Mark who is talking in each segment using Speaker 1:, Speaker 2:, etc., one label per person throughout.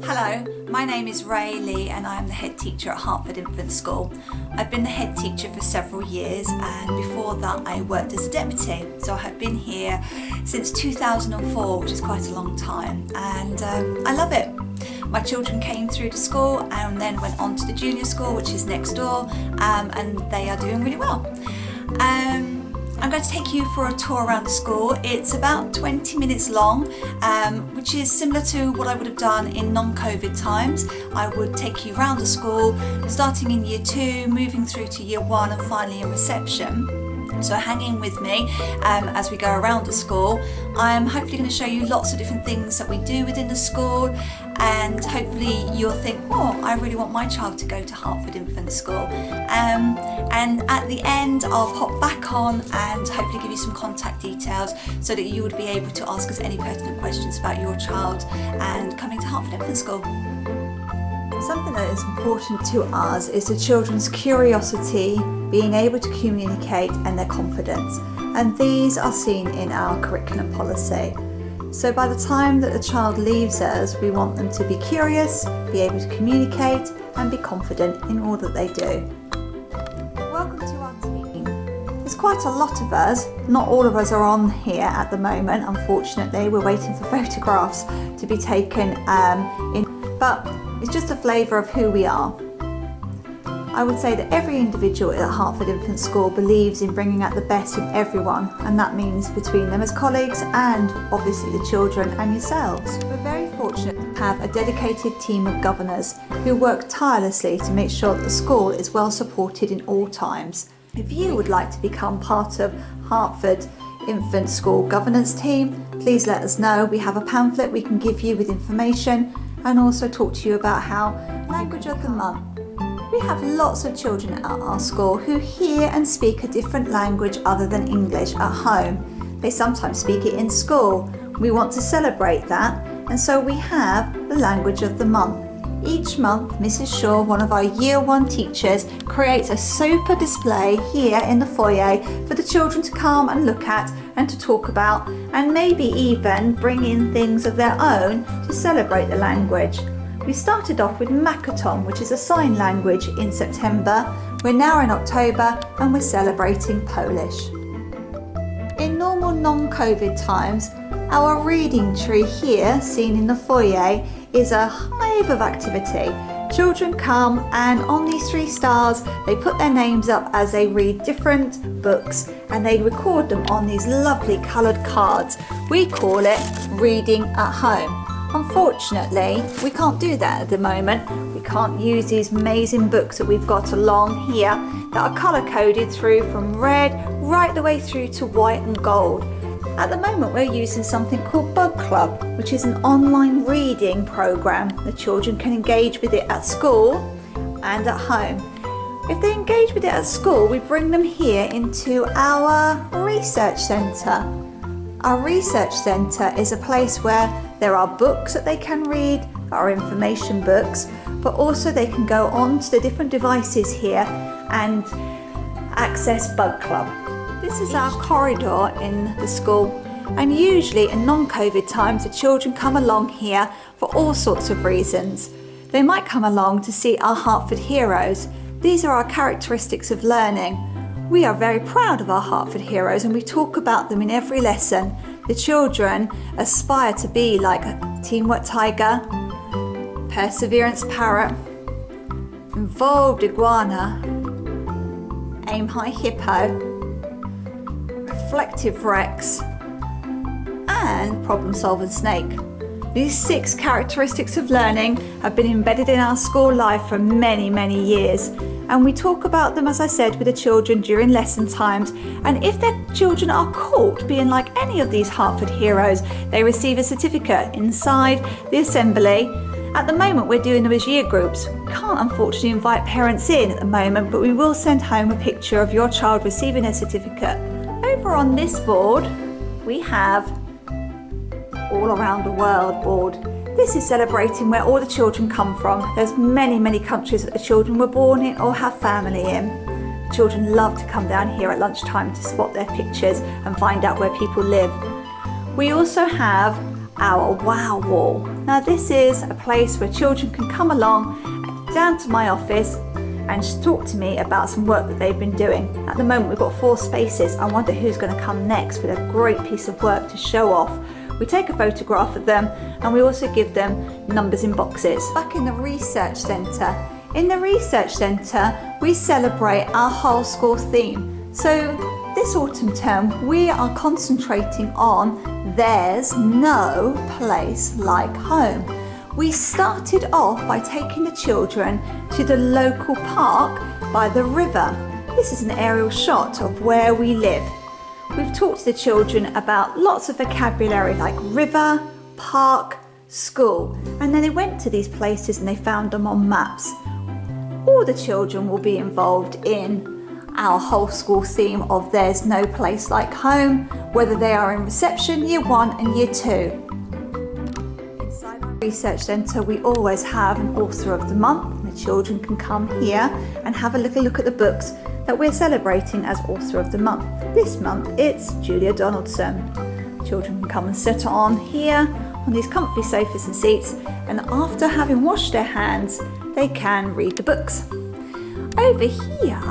Speaker 1: Hello, my name is Ray Lee and I am the head teacher at Hartford Infant School. I've been the head teacher for several years and before that I worked as a deputy. So I have been here since 2004, which is quite a long time, and I love it. My children came through to school and then went on to the junior school, which is next door, and they are doing really well. I'm going to take you for a tour around the school. It's about 20 minutes long, which is similar to what I would have done in non-COVID times. I would take you around the school, starting in year 2, moving through to year 1 and finally in reception. So hang in with me as we go around the school. I'm hopefully going to show you lots of different things that we do within the school, and hopefully you'll think, oh, I really want my child to go to Hartford Infant School. And at the end I'll pop back on and hopefully give you some contact details so that you would be able to ask us any pertinent questions about your child and coming to Hartford Infant School. Something that is important to us is the children's curiosity, being able to communicate, and their confidence. And these are seen in our curriculum policy. So by the time that the child leaves us, we want them to be curious, be able to communicate, and be confident in all that they do. Welcome to our team. There's quite a lot of us. Not all of us are on here at the moment, unfortunately. We're waiting for photographs to be taken but it's just a flavour of who we are. I would say that every individual at Hartford Infant School believes in bringing out the best in everyone, and that means between them as colleagues and obviously the children and yourselves. We're very fortunate to have a dedicated team of governors who work tirelessly to make sure that the school is well supported in all times. If you would like to become part of Hartford Infant School governance team, please let us know. We have a pamphlet we can give you with information and also talk to you about how language of the month. We have lots of children at our school who hear and speak a different language other than English at home. They sometimes speak it in school. We want to celebrate that, and so we have the language of the month. Each month, Mrs. Shaw, one of our Year 1 teachers, creates a super display here in the foyer for the children to come and look at and to talk about, and maybe even bring in things of their own to celebrate the language. We started off with Makaton, which is a sign language, in September. We're now in October and we're celebrating Polish. In normal non-COVID times, our reading tree here, seen in the foyer, is a hive of activity. Children come and on these 3 stars, they put their names up as they read different books and they record them on these lovely coloured cards. We call it reading at home. Unfortunately, we can't do that at the moment. We can't use these amazing books that we've got along here that are colour coded through from red right the way through to white and gold. At the moment we're using something called Book Club, which is an online reading programme. The children can engage with it at school and at home. If they engage with it at school, we bring them here into our research centre. Our research centre is a place where there are books that they can read, our information books, but also they can go on to the different devices here and access Book Club. This is our corridor in the school, and usually in non-COVID times the children come along here for all sorts of reasons. They might come along to see our Hartford Heroes. These are our characteristics of learning. We are very proud of our Hartford Heroes and we talk about them in every lesson. The children aspire to be like a Teamwork Tiger, Perseverance Parrot, Involved Iguana, Aim High Hippo, Reflective Rex, and Problem Solving Snake. These 6 characteristics of learning have been embedded in our school life for many, many years. And we talk about them, as I said, with the children during lesson times. And if their children are caught being like any of these Hartford Heroes, they receive a certificate inside the assembly. At the moment, we're doing them as year groups. We can't unfortunately invite parents in at the moment, but we will send home a picture of your child receiving a certificate. Over on this board, we have All Around the World board. This is celebrating where all the children come from. There's many, many countries that the children were born in or have family in. Children love to come down here at lunchtime to spot their pictures and find out where people live. We also have our wow wall. Now this is a place where children can come along down to my office and talk to me about some work that they've been doing. At the moment we've got 4 spaces. I wonder who's going to come next with a great piece of work to show off. We take a photograph of them and we also give them numbers in boxes. Back in the research centre. In the research centre we celebrate our whole school theme. So this autumn term we are concentrating on There's No Place Like Home. We started off by taking the children to the local park by the river. This is an aerial shot of where we live. We've talked to the children about lots of vocabulary like river, park, school, and then they went to these places and they found them on maps. All the children will be involved in our whole school theme of There's No Place Like Home, whether they are in reception, year 1 and year 2. Research Centre we always have an author of the month. The children can come here and have a little look at the books that we're celebrating as author of the month. This month it's Julia Donaldson. Children can come and sit on here on these comfy sofas and seats, and after having washed their hands they can read the books. Over here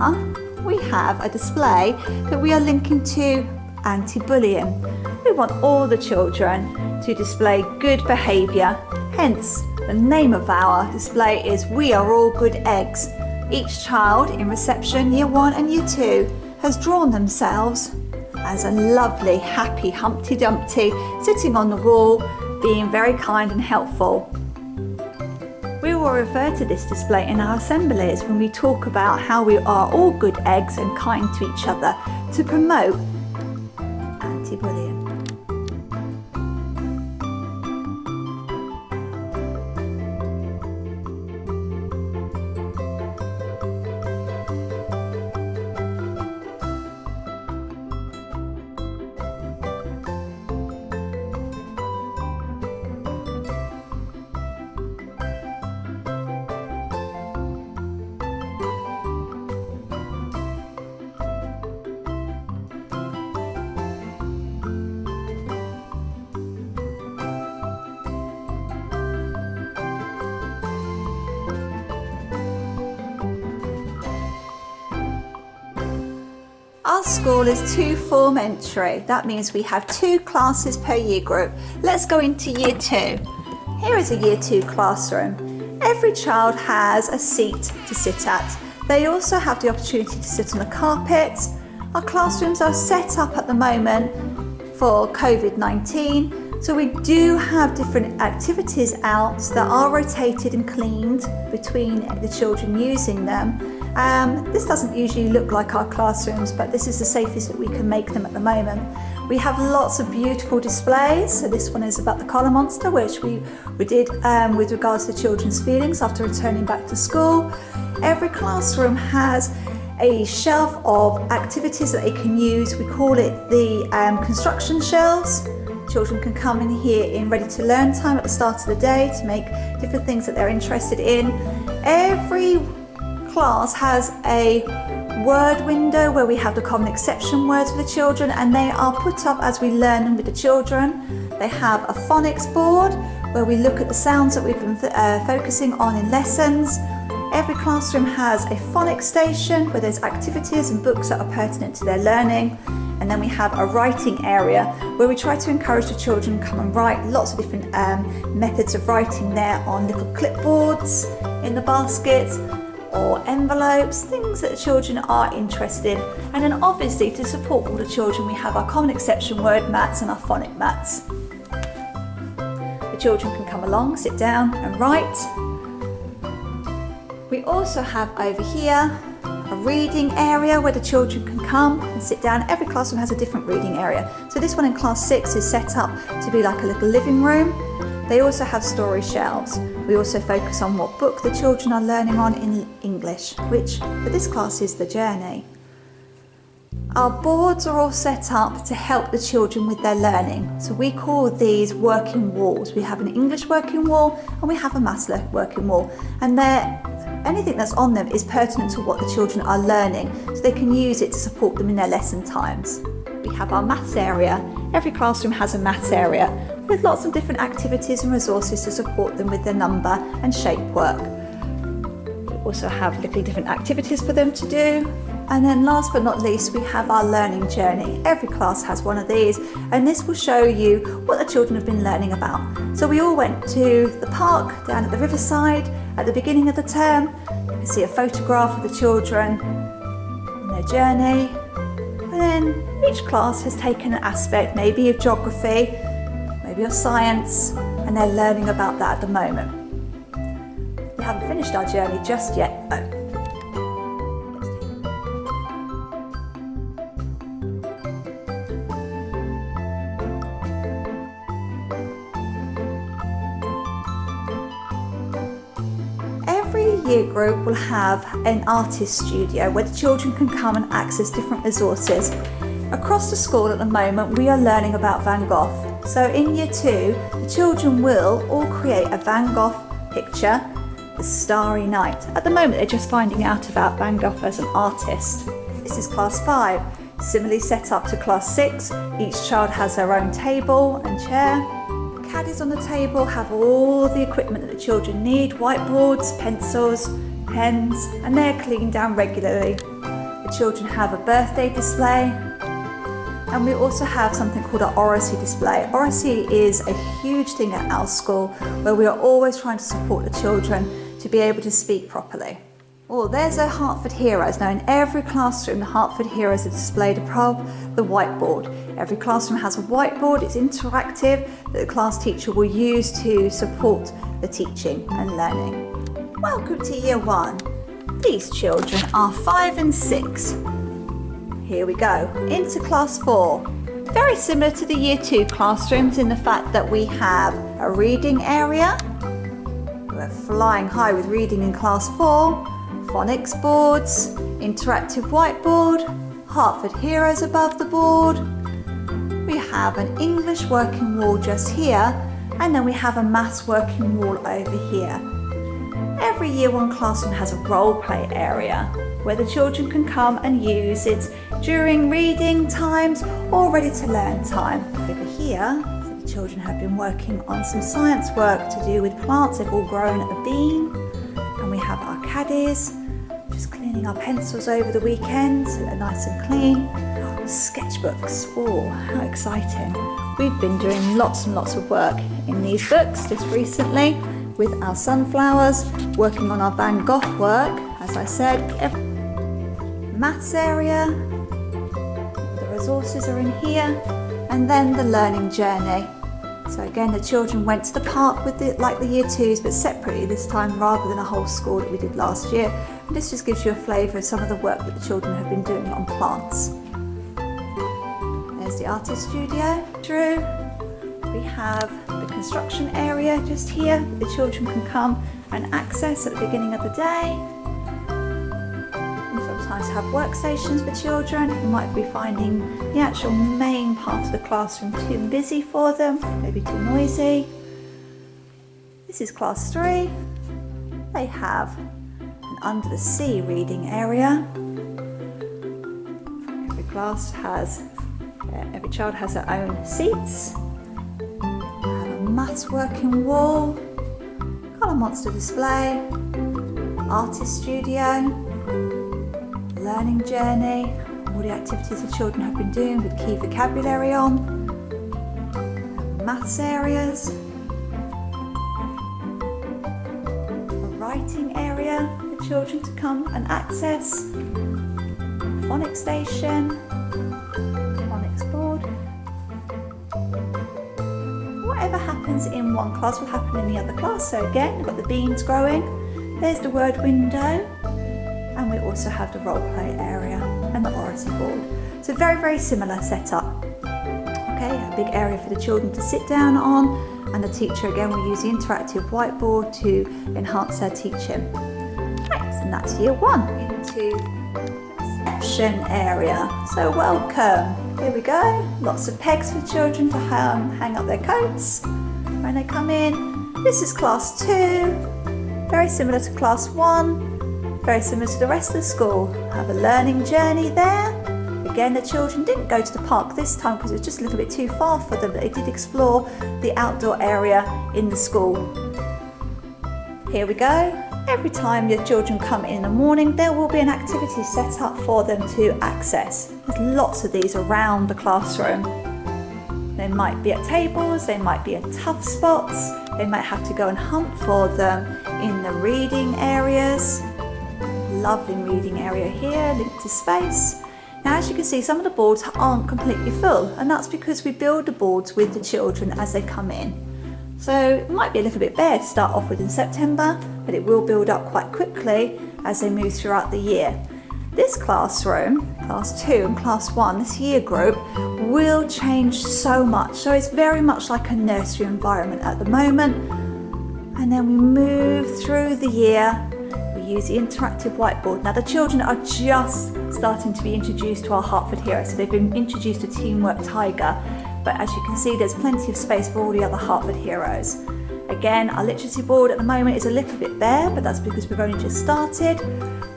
Speaker 1: we have a display that we are linking to anti-bullying. We want all the children to display good behaviour. Hence, the name of our display is We Are All Good Eggs. Each child in reception, year 1 and year 2, has drawn themselves as a lovely, happy Humpty Dumpty sitting on the wall, being very kind and helpful. We will refer to this display in our assemblies when we talk about how we are all good eggs and kind to each other to promote anti-bullying. Our school is 2 form entry. That means we have 2 classes per year group. Let's go into year 2. Here is a year 2 classroom. Every child has a seat to sit at. They also have the opportunity to sit on the carpet. Our classrooms are set up at the moment for COVID-19. So we do have different activities out that are rotated and cleaned between the children using them. This doesn't usually look like our classrooms, but this is the safest that we can make them at the moment. We have lots of beautiful displays. So this one is about the collar monster, which we did with regards to children's feelings after returning back to school. Every classroom has a shelf of activities that they can use. We call it the construction shelves. Children can come in here in ready to learn time at the start of the day to make different things that they're interested in. Every class has a word window where we have the common exception words for the children, and they are put up as we learn them with the children. They have a phonics board where we look at the sounds that we've been focusing on in lessons. Every classroom has a phonics station where there's activities and books that are pertinent to their learning. And then we have a writing area where we try to encourage the children to come and write lots of different methods of writing there on little clipboards in the baskets or envelopes, things that the children are interested in. And then obviously to support all the children we have our common exception word mats and our phonic mats. The children can come along, sit down and write. We also have over here a reading area where the children can come and sit down. Every classroom has a different reading area. So this one in class 6 is set up to be like a little living room. They also have story shelves. We also focus on what book the children are learning on in English, which for this class is The Journey. Our boards are all set up to help the children with their learning. So we call these working walls. We have an English working wall and we have a maths working wall. And anything that's on them is pertinent to what the children are learning, so they can use it to support them in their lesson times. we have our maths area. Every classroom has a maths area with lots of different activities and resources to support them with their number and shape work. We also have little different activities for them to do. And then last but not least, we have our learning journey. Every class has one of these, and this will show you what the children have been learning about. So we all went to the park down at the riverside at the beginning of the term. You can see a photograph of the children on their journey. And then each class has taken an aspect, maybe of geography, maybe of science, and they're learning about that at the moment. We haven't finished our journey just yet though. Every year group will have an artist studio where the children can come and access different resources. Across the school at the moment we are learning about Van Gogh. So in year 2 the children will all create a Van Gogh picture, The Starry Night. At the moment they're just finding out about Van Gogh as an artist. This is class 5, similarly set up to class 6. Each child has their own table and chair. Caddies on the table have all the equipment that the children need, whiteboards, pencils, pens, and they're cleaned down regularly. The children have a birthday display, and we also have something called an oracy display. Oracy is a huge thing at our school where we are always trying to support the children to be able to speak properly. Oh, there's a Hartford Heroes. Now in every classroom the Hartford Heroes are displayed above the whiteboard. Every classroom has a whiteboard, it's interactive, that the class teacher will use to support the teaching and learning. Welcome to year 1. These children are 5 and 6. Here we go, into class 4. Very similar to the year 2 classrooms in the fact that we have a reading area. We're flying high with reading in class 4. Phonics boards, interactive whiteboard, Hartford Heroes above the board. We have an English working wall just here, and then we have a maths working wall over here. Every year 1 classroom has a role play area where the children can come and use it during reading times or ready to learn time. Over here, so the children have been working on some science work to do with plants. They've all grown a bean. And we have our caddies, just cleaning our pencils over the weekend so they're nice and clean. Sketchbooks, oh how exciting. We've been doing lots and lots of work in these books just recently with our sunflowers, working on our Van Gogh work, as I said. Maths area, the resources are in here, and then the learning journey. So again, the children went to the park with like the year 2s, but separately this time rather than a whole school that we did last year. And this just gives you a flavour of some of the work that the children have been doing on plants. There's the artist studio. Drew. We have the construction area just here. The children can come and access at the beginning of the day. We sometimes have workstations for children who might be finding the actual main part of the classroom too busy for them, maybe too noisy. This is class 3. They have an under the sea reading area. Every child has their own seats. We have a maths working wall, colour monster display, artist studio, learning journey, all the activities the children have been doing with key vocabulary on, maths areas, a writing area for children to come and access, phonics station, phonics board. Whatever happens in one class will happen in the other class. So again, we've got the beans growing, there's the word window, and we also have the role play area and the oracy board. So very, very similar setup. Okay, a big area for the children to sit down on, and the teacher again will use the interactive whiteboard to enhance their teaching. Right, and that's year 1 into the reception area. So welcome. Here we go. Lots of pegs for children to hang up their coats when they come in. This is class 2. Very similar to class 1. Very similar to the rest of the school. Have a learning journey there. Again, the children didn't go to the park this time because it was just a little bit too far for them, but they did explore the outdoor area in the school. Here we go. Every time your children come in the morning, there will be an activity set up for them to access. There's lots of these around the classroom. They might be at tables, they might be in tough spots, they might have to go and hunt for them in the reading areas. Lovely reading area here, linked to space. Now, as you can see, some of the boards aren't completely full, and that's because we build the boards with the children as they come in. So it might be a little bit bare to start off with in September, but it will build up quite quickly as they move throughout the year. This classroom, Class 2 and Class 1, this year group, will change so much. So it's very much like a nursery environment at the moment. And then we move through the year. We use the interactive whiteboard. Now the children are just starting to be introduced to our Hartford Heroes. So they've been introduced to Teamwork Tiger. But as you can see, there's plenty of space for all the other Hartford Heroes. Again, our literacy board at the moment is a little bit bare, but that's because we've only just started.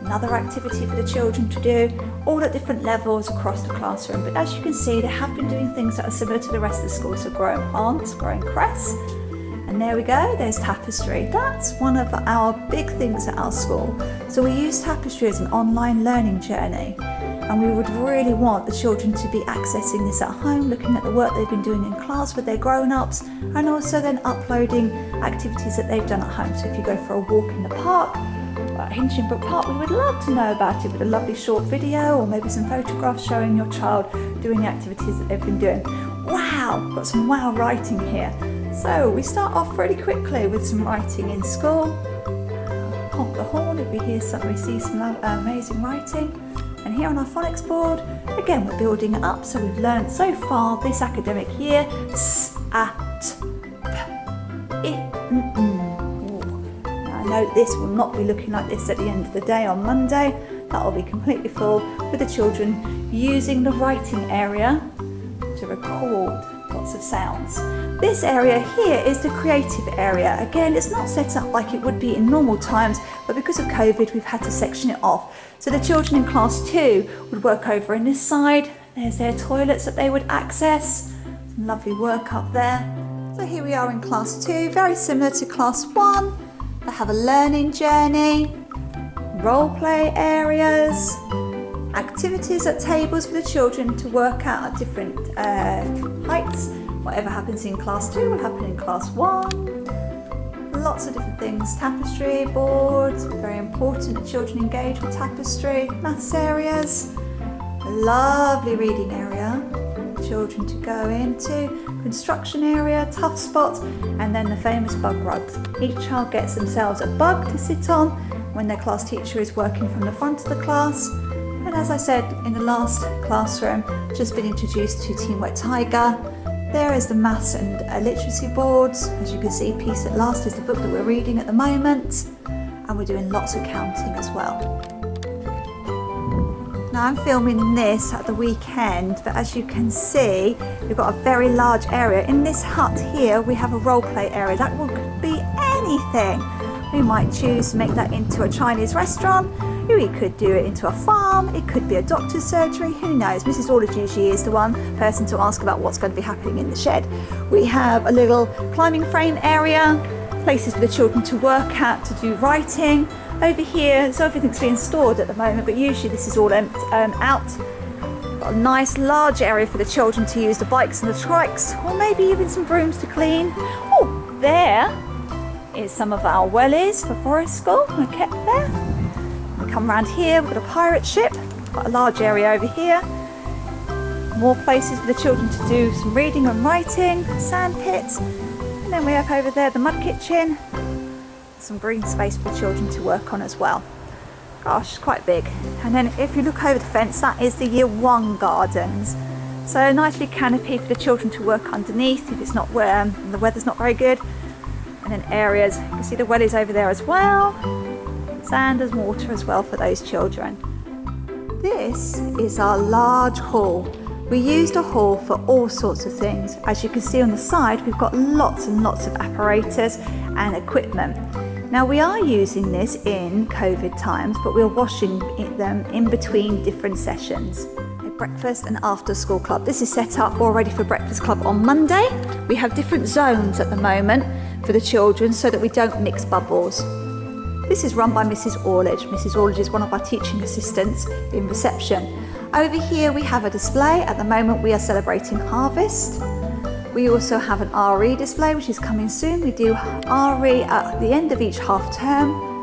Speaker 1: Another activity for the children to do, all at different levels across the classroom. But as you can see, they have been doing things that are similar to the rest of the school. So growing plants, growing cress. And there we go, there's tapestry. That's one of our big things at our school. So we use tapestry as an online learning journey. And we would really want the children to be accessing this at home, looking at the work they've been doing in class with their grown-ups, and also then uploading activities that they've done at home. So if you go for a walk in the park, at Hinchinbrook Park, we would love to know about it with a lovely short video or maybe some photographs showing your child doing the activities that they've been doing. Wow, got some wow writing here. So we start off really quickly with some writing in school. Honk the horn if we see some amazing writing. And here on our phonics board, again, we're building it up. So we've learned so far this academic year, s, a, t, p, I, Now I know this will not be looking like this at the end of the day on Monday. That will be completely full with the children using the writing area to record lots of sounds. This area here is the creative area. Again, it's not set up like it would be in normal times, but because of COVID, we've had to section it off. So the children in Class 2 would work over in this side. There's their toilets that they would access. Some lovely work up there. So here we are in Class 2, very similar to Class 1. They have a learning journey, role play areas, activities at tables for the children to work out at different heights. Whatever happens in Class 2 will happen in Class 1. Lots of different things. Tapestry boards, very important that children engage with tapestry. Maths areas, a lovely reading area for children to go into. Construction area, tough spots, and then the famous bug rugs. Each child gets themselves a bug to sit on when their class teacher is working from the front of the class. And as I said in the last classroom, just been introduced to Teamwork Tiger. There is the maths and literacy boards. As you can see, Peace at Last is the book that we're reading at the moment. And we're doing lots of counting as well. Now I'm filming this at the weekend, but as you can see, we've got a very large area. In this hut here, we have a role play area. That could be anything. We might choose to make that into a Chinese restaurant. We could do it into a farm, it could be a doctor's surgery, who knows. Mrs. Aldridge usually is the one person to ask about what's going to be happening in the shed. We have a little climbing frame area, places for the children to work at, to do writing. Over here, so everything's being stored at the moment, but usually this is all out. Got a nice large area for the children to use the bikes and the trikes, or maybe even some brooms to clean. Oh, there is some of our wellies for Forest School, they're kept there. Come around here, we've got a pirate ship, got a large area over here. More places for the children to do some reading and writing, sand pits. And then we have over there the mud kitchen, some green space for the children to work on as well. Gosh, it's quite big. And then if you look over the fence, that is the Year 1 gardens. So a nice big canopy for the children to work underneath if it's not the weather's not very good. And then areas, you can see the wellies over there as well. Sand and water as well for those children. This is our large hall. We used a hall for all sorts of things. As you can see on the side, we've got lots and lots of apparatus and equipment. Now we are using this in COVID times, but we're washing them in between different sessions. Breakfast and after school club. This is set up already for breakfast club on Monday. We have different zones at the moment for the children so that we don't mix bubbles. This is run by Mrs. Orledge. Mrs. Orledge is one of our teaching assistants in reception. Over here we have a display. At the moment we are celebrating harvest. We also have an RE display which is coming soon. We do RE at the end of each half term.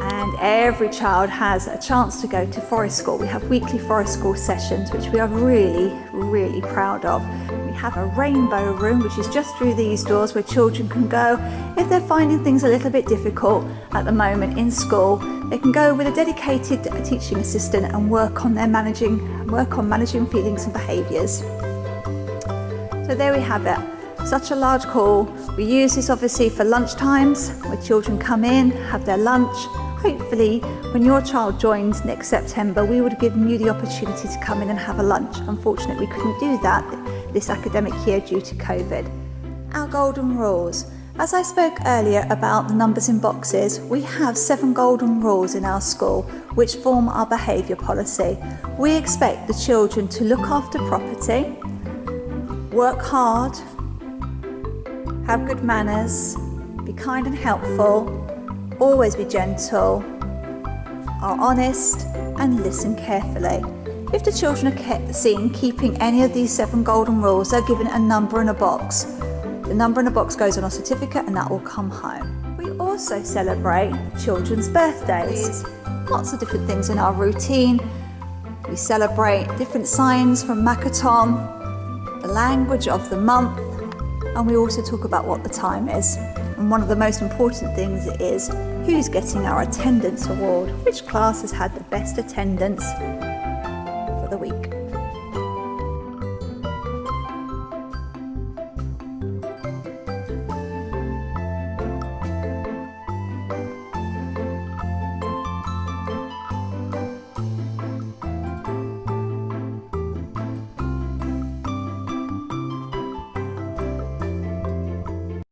Speaker 1: And every child has a chance to go to Forest School. We have weekly Forest School sessions, which we are really, really proud of. We have a rainbow room, which is just through these doors where children can go. If they're finding things a little bit difficult at the moment in school, they can go with a dedicated teaching assistant and work on managing feelings and behaviours. So there we have it. Such a large hall. We use this obviously for lunch times, where children come in, have their lunch. Hopefully, when your child joins next September, we would have given you the opportunity to come in and have a lunch. Unfortunately, we couldn't do that this academic year due to COVID. Our golden rules. As I spoke earlier about the numbers in boxes, we have 7 golden rules in our school which form our behaviour policy. We expect the children to look after property, work hard, have good manners, be kind and helpful, always be gentle, are honest and listen carefully. If the children are seen keeping any of these 7 golden rules, they're given a number in a box. The number in a box goes on a certificate and that will come home. We also celebrate children's birthdays. Lots of different things in our routine. We celebrate different signs from Makaton, the language of the month, and we also talk about what the time is. And one of the most important things is who's getting our attendance award, which class has had the best attendance